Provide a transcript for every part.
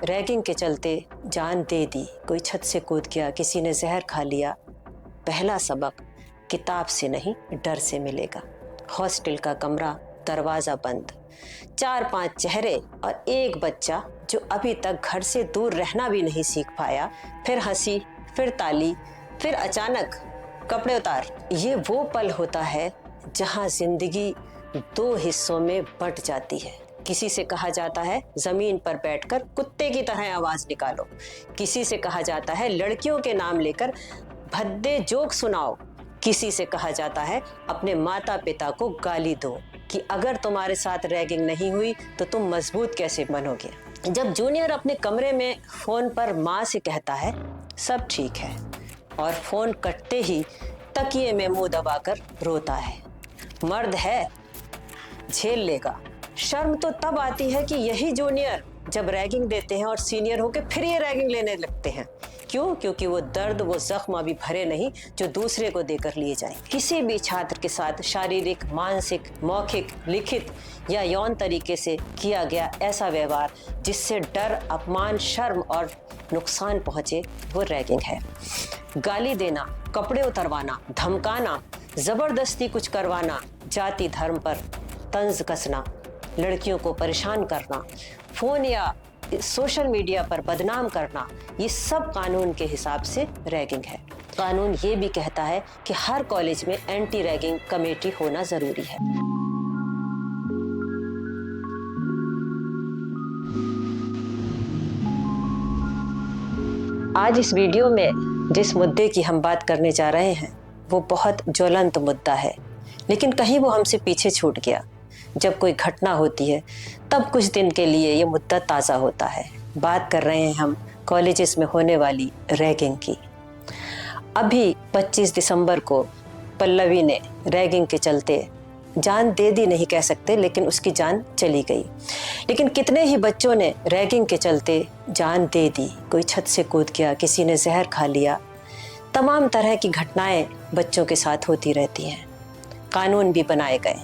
Ragging के चलते जान दे दी, कोई छत से कूद गया, किसी ने जहर खा लिया। पहला सबक किताब से नहीं डर से मिलेगा। हॉस्टल का कमरा, दरवाजा बंद, 4-5 चेहरे और एक बच्चा जो अभी तक घर से दूर रहना भी नहीं सीख पाया। फिर हंसी, फिर ताली, फिर अचानक कपड़े उतार। ये वो पल होता है जहां जिंदगी 2 हिस्सों में बंट जाती है। किसी से कहा जाता है जमीन पर बैठकर कुत्ते की तरह आवाज निकालो, किसी से कहा जाता है लड़कियों के नाम लेकर भद्दे जोक सुनाओ, किसी से कहा जाता है अपने माता पिता को गाली दो कि अगर तुम्हारे साथ रैगिंग नहीं हुई तो तुम मजबूत कैसे बनोगे। जब जूनियर अपने कमरे में फोन पर माँ से कहता है सब ठीक है और फोन कटते ही तकिए में मुंह दबाकर रोता है, मर्द है, झेल लेगा। शर्म तो तब आती है कि यही जूनियर जब रैगिंग देते हैं और सीनियर होके फिर ये रैगिंग लेने लगते हैं। क्यों? क्योंकि वो दर्द, वो जख्म अभी भरे नहीं जो दूसरे को देकर लिए जाए। किसी भी छात्र के साथ शारीरिक, मानसिक, मौखिक, लिखित या यौन तरीके से किया गया ऐसा व्यवहार जिससे डर, अपमान, शर्म और नुकसान पहुंचे, वो रैगिंग है। गाली देना, कपड़े उतरवाना, धमकाना, जबरदस्ती कुछ करवाना, जाति धर्म पर तंज कसना, लड़कियों को परेशान करना, फोन या सोशल मीडिया पर बदनाम करना, ये सब कानून के हिसाब से रैगिंग है। कानून ये भी कहता है कि हर कॉलेज में एंटी रैगिंग कमेटी होना जरूरी है। आज इस वीडियो में जिस मुद्दे की हम बात करने जा रहे हैं वो बहुत ज्वलंत मुद्दा है, लेकिन कहीं वो हमसे पीछे छूट गया। जब कोई घटना होती है तब कुछ दिन के लिए ये मुद्दा ताज़ा होता है। बात कर रहे हैं हम कॉलेजेस में होने वाली रैगिंग की। अभी 25 दिसंबर को पल्लवी ने रैगिंग के चलते जान दे दी, नहीं कह सकते, लेकिन उसकी जान चली गई। लेकिन कितने ही बच्चों ने रैगिंग के चलते जान दे दी, कोई छत से कूद गया, किसी ने जहर खा लिया। तमाम तरह की घटनाएं बच्चों के साथ होती रहती हैं। कानून भी बनाए गए,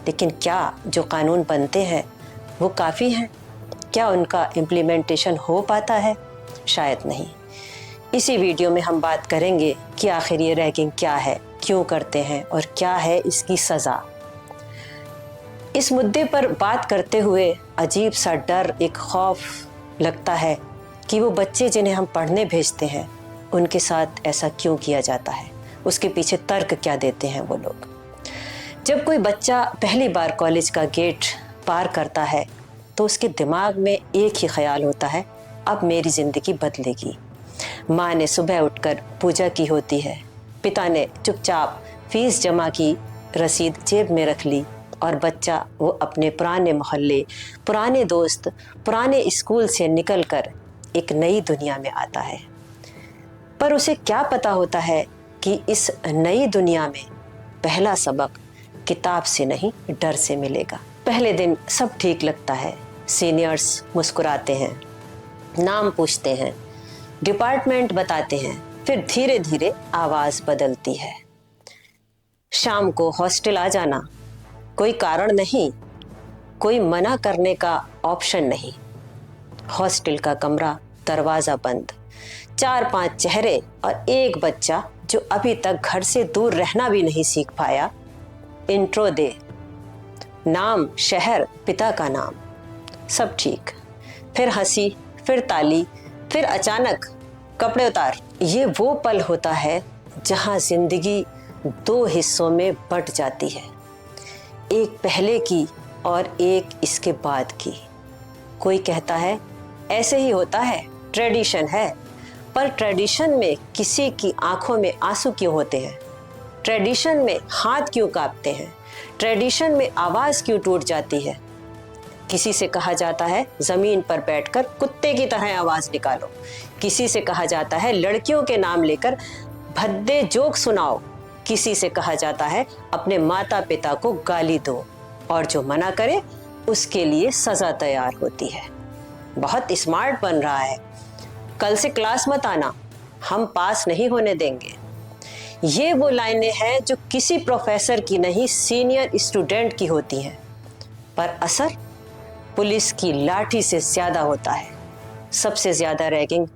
लेकिन क्या जो कानून बनते हैं वो काफ़ी हैं? क्या उनका इम्प्लीमेंटेशन हो पाता है? शायद नहीं। इसी वीडियो में हम बात करेंगे कि आखिर ये रैगिंग क्या है, क्यों करते हैं और क्या है इसकी सज़ा। इस मुद्दे पर बात करते हुए अजीब सा डर, एक खौफ लगता है कि वो बच्चे जिन्हें हम पढ़ने भेजते हैं उनके साथ ऐसा क्यों किया जाता है, उसके पीछे तर्क क्या देते हैं वो लोग। जब कोई बच्चा पहली बार कॉलेज का गेट पार करता है तो उसके दिमाग में एक ही ख्याल होता है, अब मेरी ज़िंदगी बदलेगी। माँ ने सुबह उठकर पूजा की होती है, पिता ने चुपचाप फीस जमा की रसीद जेब में रख ली और बच्चा वो अपने पुराने मोहल्ले, पुराने दोस्त, पुराने स्कूल से निकलकर एक नई दुनिया में आता है। पर उसे क्या पता होता है कि इस नई दुनिया में पहला सबक किताब से नहीं डर से मिलेगा। पहले दिन सब ठीक लगता है, सीनियर्स मुस्कुराते हैं, नाम पूछते हैं, डिपार्टमेंट बताते हैं, फिर धीरे धीरे आवाज़ बदलती है। शाम को हॉस्टल आ जाना, कोई कारण नहीं, कोई मना करने का ऑप्शन नहीं। हॉस्टल का कमरा, दरवाज़ा बंद, 4-5 चेहरे और एक बच्चा जो अभी तक घर से दूर रहना भी नहीं सीख पाया। इंट्रो दे, नाम, शहर, पिता का नाम, सब ठीक। फिर हंसी, फिर ताली, फिर अचानक कपड़े उतार। ये वो पल होता है जहां जिंदगी 2 हिस्सों में बंट जाती है, एक पहले की और एक इसके बाद की। कोई कहता है ऐसे ही होता है, ट्रेडिशन है। पर ट्रेडिशन में किसी की आंखों में आंसू क्यों होते हैं? ट्रेडिशन में हाथ क्यों कांपते हैं? ट्रेडिशन में आवाज़ क्यों टूट जाती है? किसी से कहा जाता है ज़मीन पर बैठकर कुत्ते की तरह आवाज़ निकालो, किसी से कहा जाता है लड़कियों के नाम लेकर भद्दे जोक सुनाओ, किसी से कहा जाता है अपने माता पिता को गाली दो, और जो मना करे उसके लिए सज़ा तैयार होती है। बहुत स्मार्ट बन रहा है, कल से क्लास मत आना, हम पास नहीं होने देंगे। ये वो लाइनें हैं जो किसी प्रोफेसर की नहीं, सीनियर स्टूडेंट की होती हैं, पर असर पुलिस की लाठी से ज़्यादा होता है। सबसे ज्यादा रैगिंग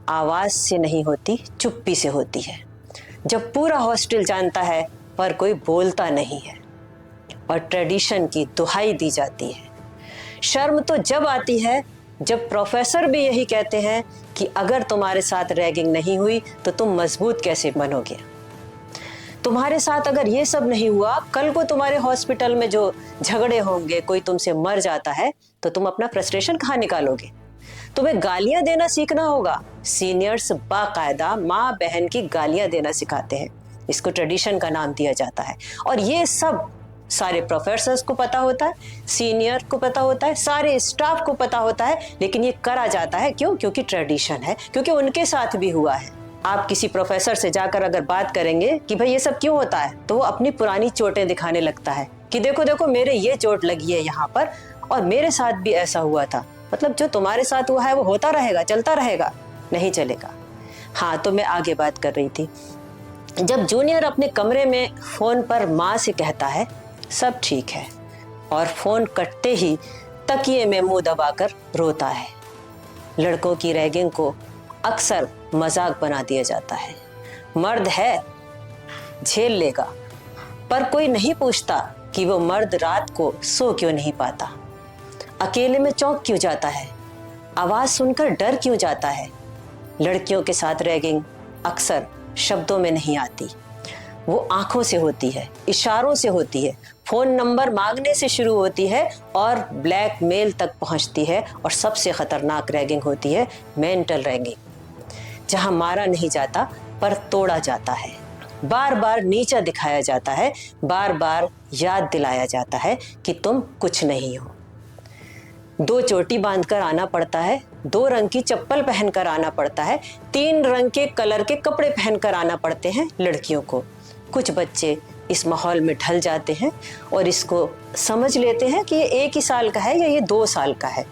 आवाज से नहीं होती, चुप्पी से होती है। जब पूरा हॉस्टल जानता है पर कोई बोलता नहीं है और ट्रेडिशन की दुहाई दी जाती है। शर्म तो जब आती है जब प्रोफेसर भी यही कहते हैं कि अगर तुम्हारे साथ रैगिंग नहीं हुई तो तुम मजबूत कैसे बनोगे। तुम्हारे साथ अगर ये सब नहीं हुआ, कल को तुम्हारे हॉस्पिटल में जो झगड़े होंगे, कोई तुमसे मर जाता है तो तुम अपना फ्रस्ट्रेशन कहाँ निकालोगे। तुम्हें गालियां देना सीखना होगा। सीनियर्स बाकायदा माँ बहन की गालियां देना सिखाते हैं, इसको ट्रेडिशन का नाम दिया जाता है। और ये सब सारे प्रोफेसर्स को पता होता है, सीनियर को पता होता है, सारे स्टाफ को पता होता है, लेकिन ये करा जाता है क्यों? क्योंकि ट्रेडिशन है, क्योंकि उनके साथ भी हुआ है। आप किसी प्रोफेसर से जाकर अगर बात करेंगे कि भाई ये सब क्यों होता है, तो वो अपनी पुरानी चोटें दिखाने लगता है कि देखो देखो मेरे ये चोट लगी है यहाँ पर और मेरे साथ भी ऐसा हुआ था। मतलब जो तुम्हारे साथ हुआ है वो होता रहेगा, चलता रहेगा? नहीं चलेगा। हाँ, तो मैं आगे बात कर रही थी। जब जूनियर अपने कमरे में फोन पर माँ से कहता है सब ठीक है और फोन कटते ही तकिए में मुंह दबाकर रोता है। लड़कों की रैगिंग को अक्सर मजाक बना दिया जाता है। मर्द है, झेल लेगा, पर कोई नहीं पूछता कि वो मर्द रात को सो क्यों नहीं पाता, अकेले में चौंक क्यों जाता है, आवाज सुनकर डर क्यों जाता है। लड़कियों के साथ रैगिंग अक्सर शब्दों में नहीं आती, वो आंखों से होती है, इशारों से होती है, फोन नंबर मांगने से शुरू होती है और ब्लैकमेल तक पहुंचती है। और सबसे खतरनाक रैगिंग होती है मेंटल रैगिंग, जहां मारा नहीं जाता पर तोड़ा जाता है, बार बार नीचा दिखाया जाता है, बार बार याद दिलाया जाता है कि तुम कुछ नहीं हो। 2 चोटी बांधकर आना पड़ता है, 2 रंग की चप्पल पहनकर आना पड़ता है, 3 रंग के कलर के कपड़े पहनकर आना पड़ते हैं लड़कियों को। कुछ बच्चे इस माहौल में ढल जाते हैं और इसको समझ लेते हैं कि ये 1 ही साल का है या ये 2 साल का है,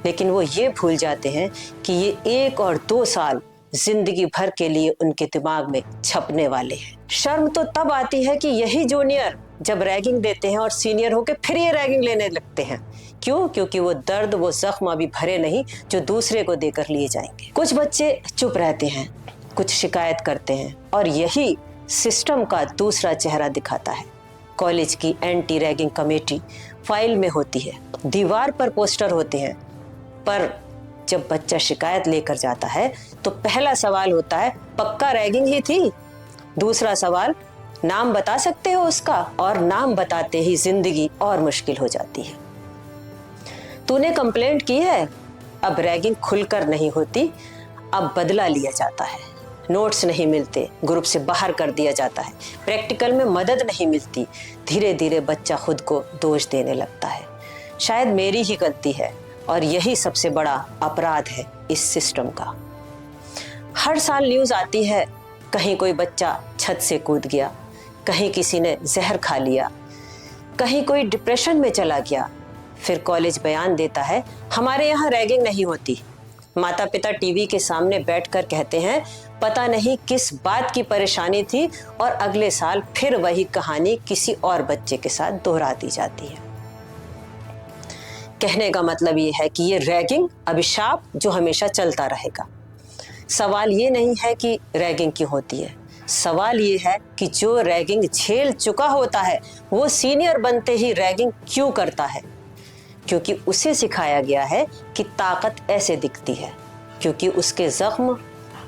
लेकिन वो ये भूल जाते हैं कि ये 1 और 2 साल जिंदगी भर के लिए उनके दिमाग में छपने वाले हैं। शर्म तो तब आती है कि यही जूनियर जब रैगिंग देते हैं और सीनियर होके फिर ये रैगिंग लेने लगते हैं। क्यों? क्योंकि वो दर्द, वो जख्म अभी भरे नहीं जो दूसरे को देकर लिए जाएंगे। कुछ बच्चे चुप रहते हैं, कुछ शिकायत करते हैं और यही सिस्टम का दूसरा चेहरा दिखाता है। कॉलेज की एंटी रैगिंग कमेटी फाइल में होती है, दीवार पर पोस्टर होते हैं, पर जब बच्चा शिकायत लेकर जाता है तो पहला सवाल होता है पक्का रैगिंग ही थी। दूसरा सवाल नाम बता सकते हो उसका, और नाम बताते ही जिंदगी और मुश्किल हो जाती है। तूने कंप्लेंट की है, अब रैगिंग खुलकर नहीं होती, अब बदला लिया जाता है। नोट्स नहीं मिलते, ग्रुप से बाहर कर दिया जाता है, प्रैक्टिकल में मदद नहीं मिलती। धीरे धीरे बच्चा खुद को दोष देने लगता है, शायद मेरी ही गलती है, और यही सबसे बड़ा अपराध है इस सिस्टम का। हर साल न्यूज़ आती है, कहीं कोई बच्चा छत से कूद गया, कहीं किसी ने जहर खा लिया, कहीं कोई डिप्रेशन में चला गया। फिर कॉलेज बयान देता है हमारे यहाँ रैगिंग नहीं होती। माता पिता टीवी के सामने बैठकर कहते हैं पता नहीं किस बात की परेशानी थी, और अगले साल फिर वही कहानी किसी और बच्चे के साथ दोहरा दी जाती है। कहने का मतलब ये है कि ये रैगिंग अभिशाप जो हमेशा चलता रहेगा। सवाल ये नहीं है कि रैगिंग क्यों होती है, सवाल ये है कि जो रैगिंग झेल चुका होता है वो सीनियर बनते ही रैगिंग क्यों करता है। क्योंकि उसे सिखाया गया है कि ताकत ऐसे दिखती है, क्योंकि उसके जख्म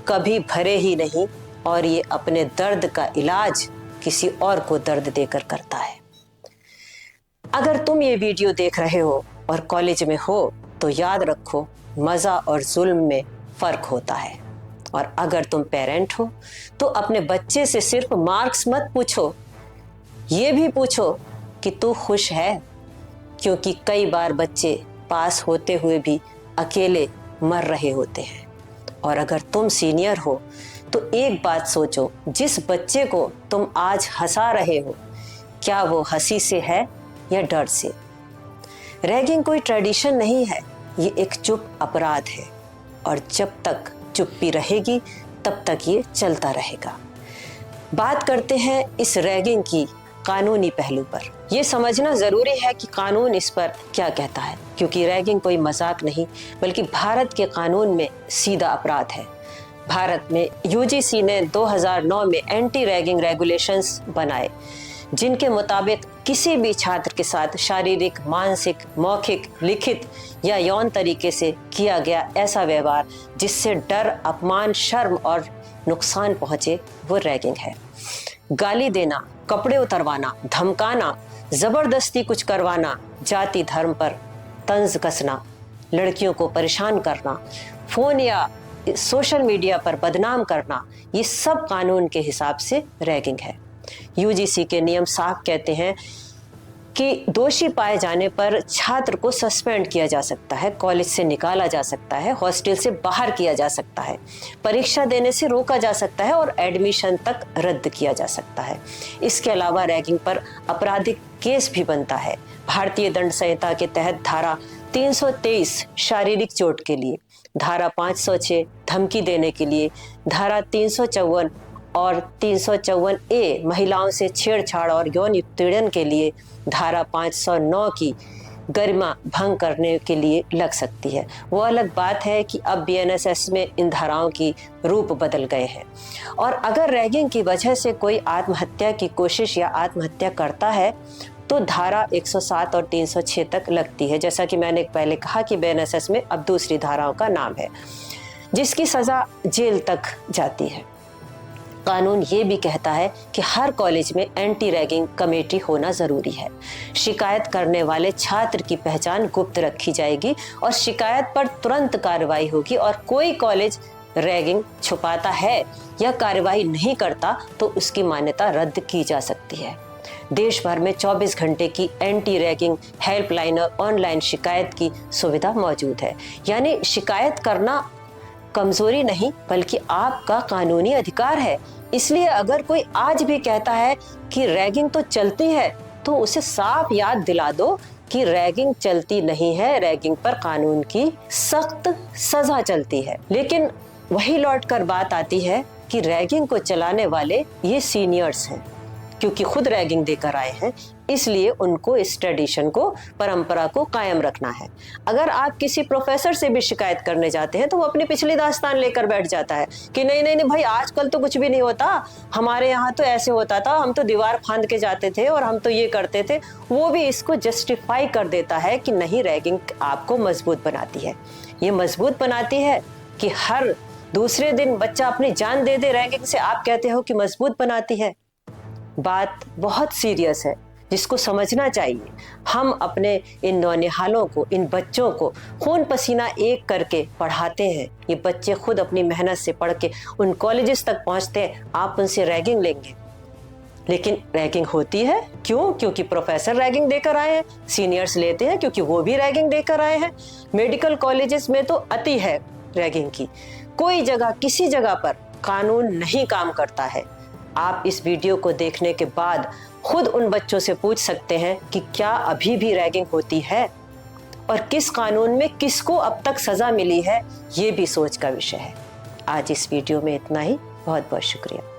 कभी भरे ही नहीं, और ये अपने दर्द का इलाज किसी और को दर्द देकर करता है। अगर तुम ये वीडियो देख रहे हो और कॉलेज में हो तो याद रखो, मज़ा और जुल्म में फ़र्क होता है। और अगर तुम पेरेंट हो तो अपने बच्चे से सिर्फ मार्क्स मत पूछो, ये भी पूछो कि तू खुश है, क्योंकि कई बार बच्चे पास होते हुए भी अकेले मर रहे होते हैं। और अगर तुम सीनियर हो तो एक बात सोचो, जिस बच्चे को तुम आज हंसा रहे हो, क्या वो हंसी से है या डर से। रैगिंग कोई ट्रेडिशन नहीं है, ये एक चुप अपराध है, और जब तक चुप्पी रहेगी तब तक ये चलता रहेगा। बात करते हैं इस रैगिंग की कानूनी पहलू पर। ये समझना जरूरी है कि कानून इस पर क्या कहता है, क्योंकि रैगिंग कोई मजाक नहीं बल्कि भारत के कानून में सीधा अपराध है। भारत में यूजीसी ने 2009 में एंटी रैगिंग रेगुलेशंस बनाए, जिनके मुताबिक किसी भी छात्र के साथ शारीरिक, मानसिक, मौखिक, लिखित या यौन तरीके से किया गया ऐसा व्यवहार जिससे डर, अपमान, शर्म और नुकसान पहुंचे, वो रैगिंग है। गाली देना, कपड़े उतरवाना, धमकाना, जबरदस्ती कुछ करवाना, जाति धर्म पर तंज कसना, लड़कियों को परेशान करना, फोन या सोशल मीडिया पर बदनाम करना, ये सब कानून के हिसाब से रैगिंग है। यूजीसी के नियम साफ कहते हैं कि दोषी पाए जाने पर छात्र को सस्पेंड किया जा सकता है, कॉलेज से निकाला जा सकता है, हॉस्टल से बाहर किया जा सकता है, परीक्षा देने से रोका जा सकता है और एडमिशन तक रद्द किया जा सकता है। इसके अलावा रैगिंग पर आपराधिक केस भी बनता है। भारतीय दंड संहिता के तहत धारा 323 शारीरिक चोट के लिए, धारा 506 धमकी देने के लिए, धारा 354 और 354A महिलाओं से छेड़छाड़ और यौन उत्पीड़न के लिए, धारा 509 की गरिमा भंग करने के लिए लग सकती है। वो अलग बात है कि अब BNSS में इन धाराओं की रूप बदल गए हैं। और अगर रैगिंग की वजह से कोई आत्महत्या की कोशिश या आत्महत्या करता है तो धारा 107 और 306 तक लगती है। जैसा कि मैंने पहले कहा कि BNSS में अब दूसरी धाराओं का नाम है, जिसकी सजा जेल तक जाती है। कानून ये भी कहता है कि हर कॉलेज में एंटी रैगिंग कमेटी होना जरूरी है। शिकायत करने वाले छात्र की पहचान गुप्त रखी जाएगी और शिकायत पर तुरंत कार्रवाई होगी, और कोई कॉलेज रैगिंग छुपाता है या कार्रवाई नहीं करता तो उसकी मान्यता रद्द की जा सकती है। देश भर में 24 घंटे की एंटी रैगिंग हेल्पलाइन और ऑनलाइन शिकायत की सुविधा मौजूद है। यानी शिकायत करना कमजोरी नहीं बल्कि आपका कानूनी अधिकार है। इसलिए अगर कोई आज भी कहता है कि रैगिंग तो चलती है तो उसे साफ याद दिला दो कि रैगिंग चलती नहीं है, रैगिंग पर कानून की सख्त सजा चलती है। लेकिन वही लौट कर बात आती है कि रैगिंग को चलाने वाले ये सीनियर्स हैं, क्योंकि खुद रैगिंग देकर आए हैं, इसलिए उनको इस ट्रेडिशन को, परंपरा को कायम रखना है। अगर आप किसी प्रोफेसर से भी शिकायत करने जाते हैं तो वो अपनी पिछली दास्तान लेकर बैठ जाता है कि नहीं नहीं नहीं भाई, आजकल तो कुछ भी नहीं होता, हमारे यहाँ तो ऐसे होता था, हम तो दीवार फांद के जाते थे और हम तो ये करते थे। वो भी इसको जस्टिफाई कर देता है कि नहीं, रैगिंग आपको मजबूत बनाती है। ये मजबूत बनाती है कि हर दूसरे दिन बच्चा अपनी जान दे दे रैगिंग से, आप कहते हो कि मजबूत बनाती है। बात बहुत सीरियस है जिसको समझना चाहिए। हम अपने इन नौनिहालों को, इन बच्चों को खून पसीना एक करके पढ़ाते हैं। ये बच्चे खुद अपनी मेहनत से पढ़ के उन कॉलेजेस तक पहुंचते हैं। आप उनसे रैगिंग लेंगे, लेकिन रैगिंग होती है क्यों? क्योंकि प्रोफेसर रैगिंग देकर आए हैं। सीनियर्स लेते हैं क्योंकि वो भी रैगिंग देकर आए हैं। मेडिकल कॉलेजेस में तो अति है रैगिंग की। कोई जगह, किसी जगह पर कानून नहीं काम करता है। आप इस वीडियो को देखने के बाद खुद उन बच्चों से पूछ सकते हैं कि क्या अभी भी रैगिंग होती है और किस कानून में किसको अब तक सजा मिली है। ये भी सोच का विषय है। आज इस वीडियो में इतना ही। बहुत बहुत शुक्रिया।